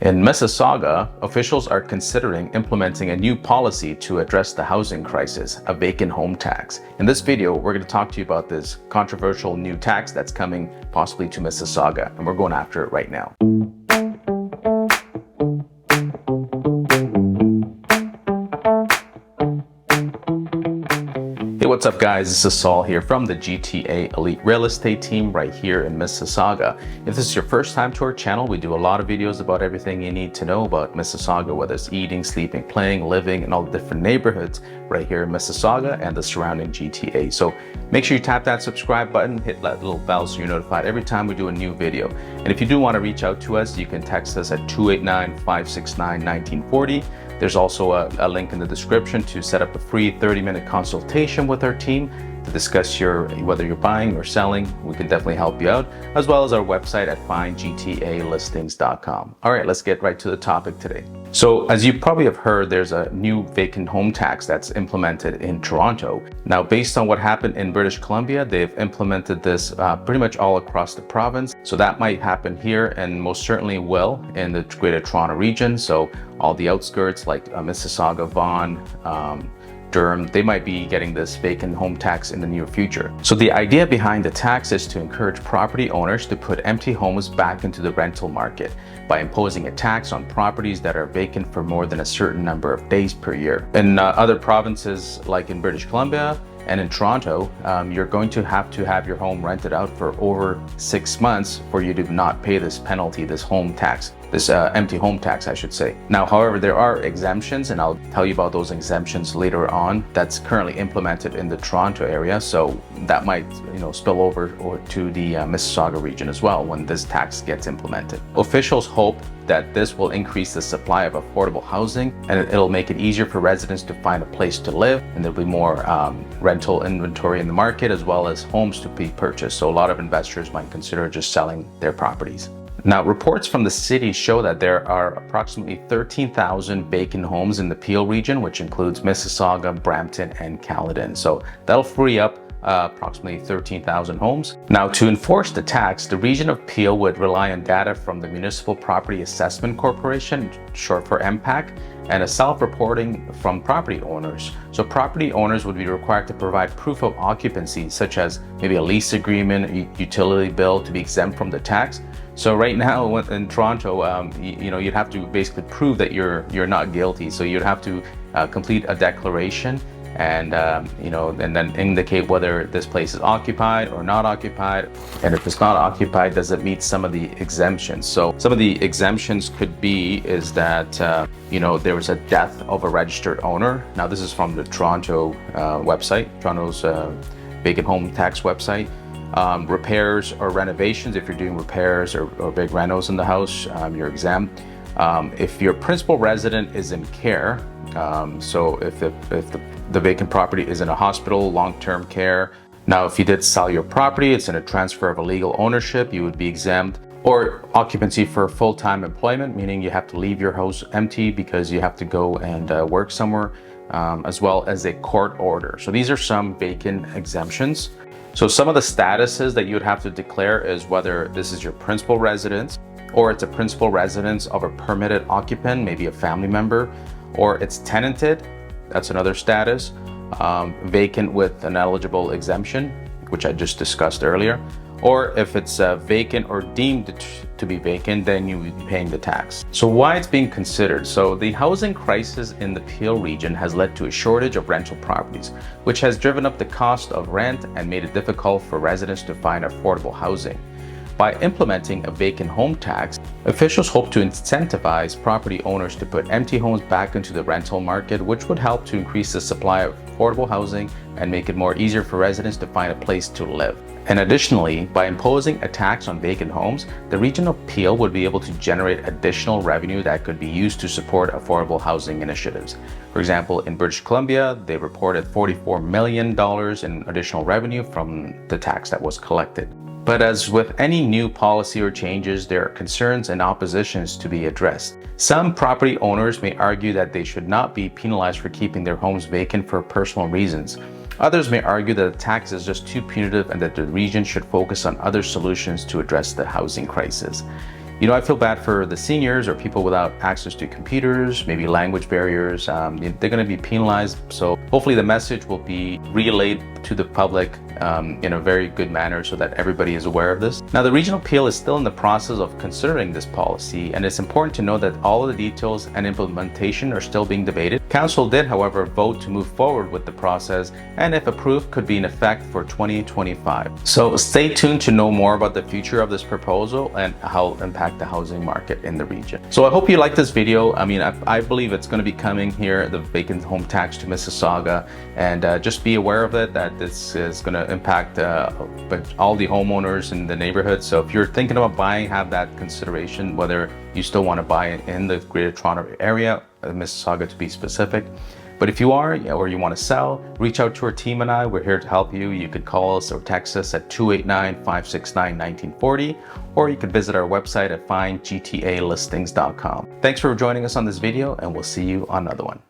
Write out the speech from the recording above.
In Mississauga, officials are considering implementing a new policy to address the housing crisis, a vacant home tax. In this video, we're going to talk to you about this controversial new tax that's coming possibly to Mississauga, and we're going after it right now. Hey, what's up guys? This is Saul here from the GTA Elite Real Estate team right here in Mississauga. If this is your first time to our channel, we do a lot of videos about everything you need to know about Mississauga, whether it's eating, sleeping, playing, living, and all the different neighborhoods right here in Mississauga and the surrounding GTA. So make sure you tap that subscribe button, hit that little bell so you're notified every time we do a new video. And if you do want to reach out to us, you can text us at 289-569-1940. There's also a link in the description to set up a free 30-minute consultation with our team to discuss whether you're buying or selling. We can definitely help you out, as well as our website at findgtalistings.com. All right, let's get right to the topic today. So as you probably have heard, there's a new vacant home tax that's implemented in Toronto. Now, based on what happened in British Columbia, they've implemented this pretty much all across the province. So that might happen here and most certainly will in the Greater Toronto region. So all the outskirts like Mississauga, Vaughan, Durham, they might be getting this vacant home tax in the near future. So the idea behind the tax is to encourage property owners to put empty homes back into the rental market by imposing a tax on properties that are vacant for more than a certain number of days per year. In other provinces like in British Columbia and in Toronto, you're going to have your home rented out for over 6 months for you to not pay this penalty, this home tax, this empty home tax, I should say. Now, however, there are exemptions, and I'll tell you about those exemptions later on. That's currently implemented in the Toronto area, so that might, spill over to the Mississauga region as well when this tax gets implemented. Officials hope that this will increase the supply of affordable housing, and it'll make it easier for residents to find a place to live, and there'll be more rental inventory in the market as well as homes to be purchased. So a lot of investors might consider just selling their properties. Now, reports from the city show that there are approximately 13,000 vacant homes in the Peel region, which includes Mississauga, Brampton, and Caledon. So that'll free up approximately 13,000 homes. Now, to enforce the tax, the region of Peel would rely on data from the Municipal Property Assessment Corporation, short for MPAC, and a self-reporting from property owners. So property owners would be required to provide proof of occupancy, such as maybe a lease agreement, utility bill, to be exempt from the tax. So right now in Toronto, you'd have to basically prove that you're not guilty. So you'd have to complete a declaration and then indicate whether this place is occupied or not occupied. And if it's not occupied, does it meet some of the exemptions? So some of the exemptions could be is that there was a death of a registered owner. Now this is from the Toronto website, Toronto's vacant home tax website. Repairs or renovations, if you're doing repairs or big renos in the house, you're exempt. If your principal resident is in care, so if the vacant property is in a hospital, long-term care. Now, if you did sell your property, it's in a transfer of illegal ownership, you would be exempt. Or occupancy for full-time employment, meaning you have to leave your house empty because you have to go and work somewhere, as well as a court order. So these are some vacant exemptions. So some of the statuses that you would have to declare is whether this is your principal residence, or it's a principal residence of a permitted occupant, maybe a family member, or it's tenanted, that's another status, vacant with an eligible exemption, which I just discussed earlier, or if it's vacant or deemed to be vacant, then you would be paying the tax. So why it's being considered? So the housing crisis in the Peel region has led to a shortage of rental properties, which has driven up the cost of rent and made it difficult for residents to find affordable housing. By implementing a vacant home tax, officials hope to incentivize property owners to put empty homes back into the rental market, which would help to increase the supply of affordable housing and make it more easier for residents to find a place to live. And additionally, by imposing a tax on vacant homes, the region of Peel would be able to generate additional revenue that could be used to support affordable housing initiatives. For example, in British Columbia, they reported $44 million in additional revenue from the tax that was collected. But as with any new policy or changes, there are concerns and oppositions to be addressed. Some property owners may argue that they should not be penalized for keeping their homes vacant for personal reasons. Others may argue that the tax is just too punitive and that the region should focus on other solutions to address the housing crisis. You know, I feel bad for the seniors or people without access to computers, maybe language barriers. They're going to be penalized. So hopefully the message will be relayed to the public in a very good manner so that everybody is aware of this. Now, the regional Peel is still in the process of considering this policy, and it's important to know that all of the details and implementation are still being debated. Council did, however, vote to move forward with the process, and if approved, could be in effect for 2025. So stay tuned to know more about the future of this proposal and how it will impact the housing market in the region. So I hope you like this video. I mean, I believe it's going to be coming here, the vacant home tax to Mississauga, and just be aware of it, that this is going to impact all the homeowners in the neighborhood. So if you're thinking about buying, have that consideration, whether you still want to buy in the Greater Toronto area, Mississauga to be specific. But if you are, or you want to sell, reach out to our team and I. We're here to help you. You could call us or text us at 289-569-1940, or you could visit our website at findgtalistings.com. Thanks for joining us on this video, and we'll see you on another one.